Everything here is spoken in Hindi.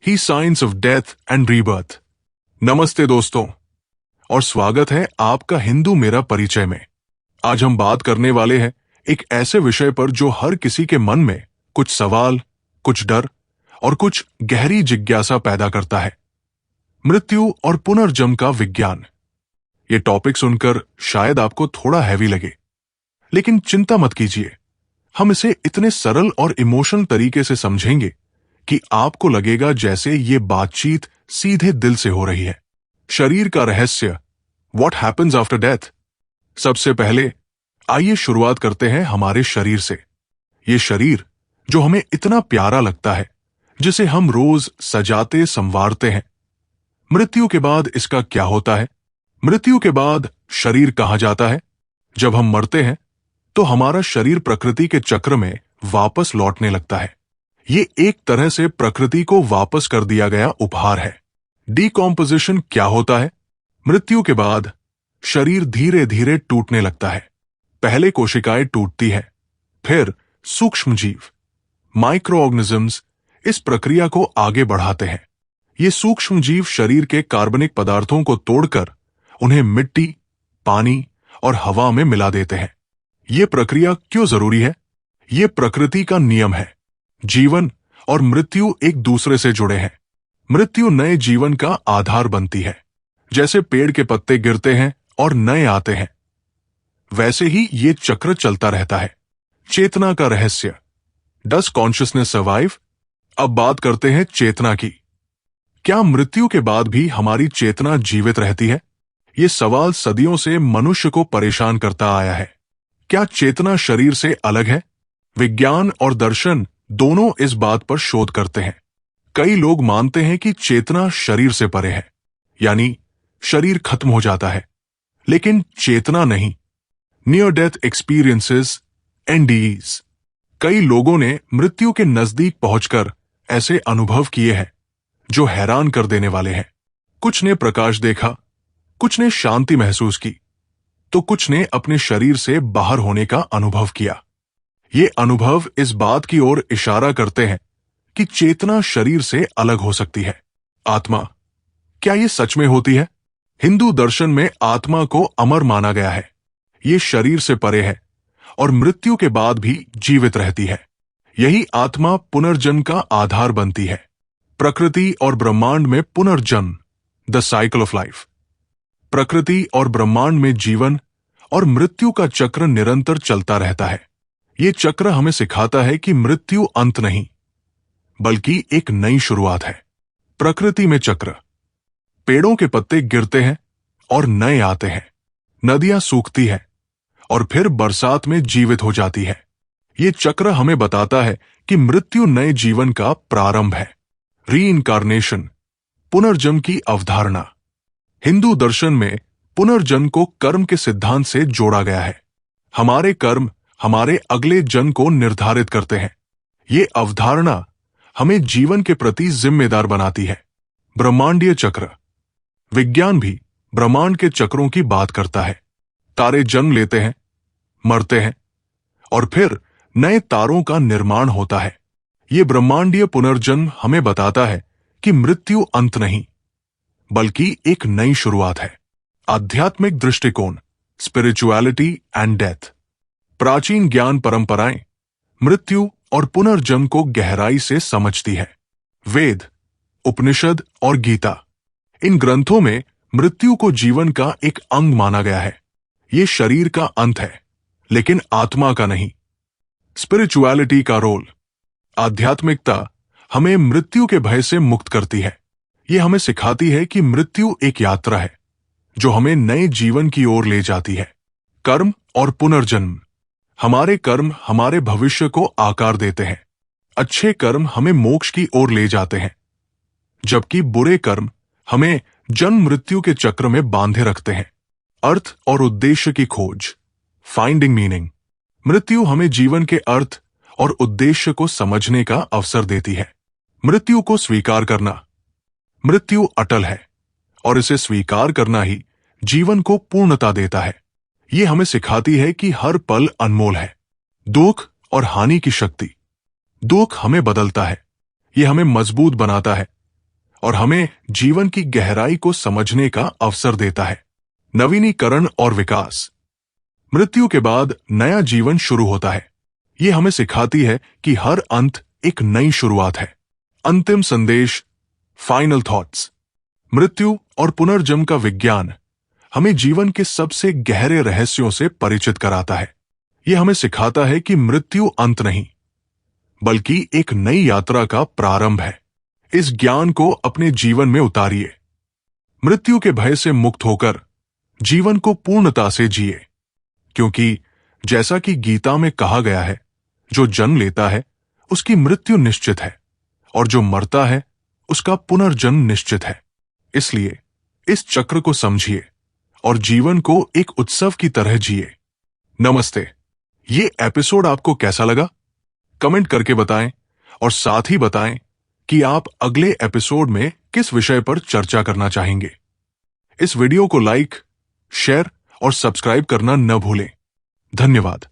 He science of death and rebirth. नमस्ते दोस्तों, और स्वागत है आपका हिंदू मेरा परिचय में। आज हम बात करने वाले हैं एक ऐसे विषय पर जो हर किसी के मन में कुछ सवाल, कुछ डर और कुछ गहरी जिज्ञासा पैदा करता है। मृत्यु और पुनर्जन्म का विज्ञान। ये टॉपिक सुनकर शायद आपको थोड़ा हैवी लगे, लेकिन चिंता मत कीजिए। हम इसे इतने सरल और इमोशनल तरीके से समझेंगे कि आपको लगेगा जैसे ये बातचीत सीधे दिल से हो रही है। शरीर का रहस्य, व्हाट हैपेंस आफ्टर डेथ। सबसे पहले आइए शुरुआत करते हैं हमारे शरीर से। ये शरीर जो हमें इतना प्यारा लगता है, जिसे हम रोज सजाते संवारते हैं। मृत्यु के बाद इसका क्या होता है? मृत्यु के बाद शरीर कहां जाता है? जब हम मरते हैं तो हमारा शरीर प्रकृति के चक्र में वापस लौटने लगता है। ये एक तरह से प्रकृति को वापस कर दिया गया उपहार है। डिकॉम्पोजिशन क्या होता है? मृत्यु के बाद शरीर धीरे धीरे टूटने लगता है। पहले कोशिकाएं टूटती है, फिर सूक्ष्म जीव, माइक्रो ऑर्गेनिजम्स इस प्रक्रिया को आगे बढ़ाते हैं। ये सूक्ष्म जीव शरीर के कार्बनिक पदार्थों को तोड़कर उन्हें मिट्टी, पानी और हवा में मिला देते हैं। ये प्रक्रिया क्यों जरूरी है? ये प्रकृति का नियम है। जीवन और मृत्यु एक दूसरे से जुड़े हैं। मृत्यु नए जीवन का आधार बनती है। जैसे पेड़ के पत्ते गिरते हैं और नए आते हैं, वैसे ही ये चक्र चलता रहता है। चेतना का रहस्य, डज कॉन्शियसनेस सर्वाइव? अब बात करते हैं चेतना की। क्या मृत्यु के बाद भी हमारी चेतना जीवित रहती है? ये सवाल सदियों से मनुष्य को परेशान करता आया है। क्या चेतना शरीर से अलग है? विज्ञान और दर्शन दोनों इस बात पर शोध करते हैं। कई लोग मानते हैं कि चेतना शरीर से परे है, यानी शरीर खत्म हो जाता है, लेकिन चेतना नहीं। Near death experiences, NDEs. कई लोगों ने मृत्यु के नजदीक पहुंचकर ऐसे अनुभव किए हैं जो हैरान कर देने वाले हैं। कुछ ने प्रकाश देखा, कुछ ने शांति महसूस की, तो कुछ ने अपने शरीर से बाहर होने का अनुभव किया। ये अनुभव इस बात की ओर इशारा करते हैं कि चेतना शरीर से अलग हो सकती है। आत्मा, क्या ये सच में होती है? हिंदू दर्शन में आत्मा को अमर माना गया है। ये शरीर से परे है और मृत्यु के बाद भी जीवित रहती है। यही आत्मा पुनर्जन्म का आधार बनती है। प्रकृति और ब्रह्मांड में पुनर्जन्म, द साइकिल ऑफ लाइफ। प्रकृति और ब्रह्मांड में जीवन और मृत्यु का चक्र निरंतर चलता रहता है। ये चक्र हमें सिखाता है कि मृत्यु अंत नहीं, बल्कि एक नई शुरुआत है। प्रकृति में चक्र, पेड़ों के पत्ते गिरते हैं और नए आते हैं। नदियां सूखती हैं और फिर बरसात में जीवित हो जाती है। ये चक्र हमें बताता है कि मृत्यु नए जीवन का प्रारंभ है। रीइंकार्नेशन, पुनर्जन्म की अवधारणा। हिंदू दर्शन में पुनर्जन्म को कर्म के सिद्धांत से जोड़ा गया है। हमारे कर्म हमारे अगले जन्म को निर्धारित करते हैं। ये अवधारणा हमें जीवन के प्रति जिम्मेदार बनाती है। ब्रह्मांडीय चक्र। विज्ञान भी ब्रह्मांड के चक्रों की बात करता है। तारे जन्म लेते हैं, मरते हैं और फिर नए तारों का निर्माण होता है। ये ब्रह्मांडीय पुनर्जन्म हमें बताता है कि मृत्यु अंत नहीं, बल्कि एक नई शुरुआत है। आध्यात्मिक दृष्टिकोण, स्पिरिचुअलिटी एंड डेथ। प्राचीन ज्ञान परंपराएं मृत्यु और पुनर्जन्म को गहराई से समझती है। वेद, उपनिषद और गीता, इन ग्रंथों में मृत्यु को जीवन का एक अंग माना गया है। ये शरीर का अंत है, लेकिन आत्मा का नहीं। स्पिरिचुअलिटी का रोल। आध्यात्मिकता हमें मृत्यु के भय से मुक्त करती है। ये हमें सिखाती है कि मृत्यु एक यात्रा है जो हमें नए जीवन की ओर ले जाती है। कर्म और पुनर्जन्म। हमारे कर्म हमारे भविष्य को आकार देते हैं। अच्छे कर्म हमें मोक्ष की ओर ले जाते हैं, जबकि बुरे कर्म हमें जन्म मृत्यु के चक्र में बांधे रखते हैं। अर्थ और उद्देश्य की खोज, फाइंडिंग मीनिंग। मृत्यु हमें जीवन के अर्थ और उद्देश्य को समझने का अवसर देती है। मृत्यु को स्वीकार करना। मृत्यु अटल है और इसे स्वीकार करना ही जीवन को पूर्णता देता है। ये हमें सिखाती है कि हर पल अनमोल है। दुख और हानि की शक्ति। दुख हमें बदलता है, ये हमें मजबूत बनाता है और हमें जीवन की गहराई को समझने का अवसर देता है। नवीनीकरण और विकास। मृत्यु के बाद नया जीवन शुरू होता है। ये हमें सिखाती है कि हर अंत एक नई शुरुआत है। अंतिम संदेश, फाइनल थॉट्स। मृत्यु और पुनर्जन्म का विज्ञान हमें जीवन के सबसे गहरे रहस्यों से परिचित कराता है। यह हमें सिखाता है कि मृत्यु अंत नहीं, बल्कि एक नई यात्रा का प्रारंभ है। इस ज्ञान को अपने जीवन में उतारिए। मृत्यु के भय से मुक्त होकर जीवन को पूर्णता से जिए, क्योंकि जैसा कि गीता में कहा गया है, जो जन्म लेता है उसकी मृत्यु निश्चित है, और जो मरता है उसका पुनर्जन्म निश्चित है। इसलिए इस चक्र को समझिए और जीवन को एक उत्सव की तरह जिए। नमस्ते। ये एपिसोड आपको कैसा लगा? कमेंट करके बताएं और साथ ही बताएं कि आप अगले एपिसोड में किस विषय पर चर्चा करना चाहेंगे। इस वीडियो को लाइक, शेयर और सब्सक्राइब करना न भूलें। धन्यवाद।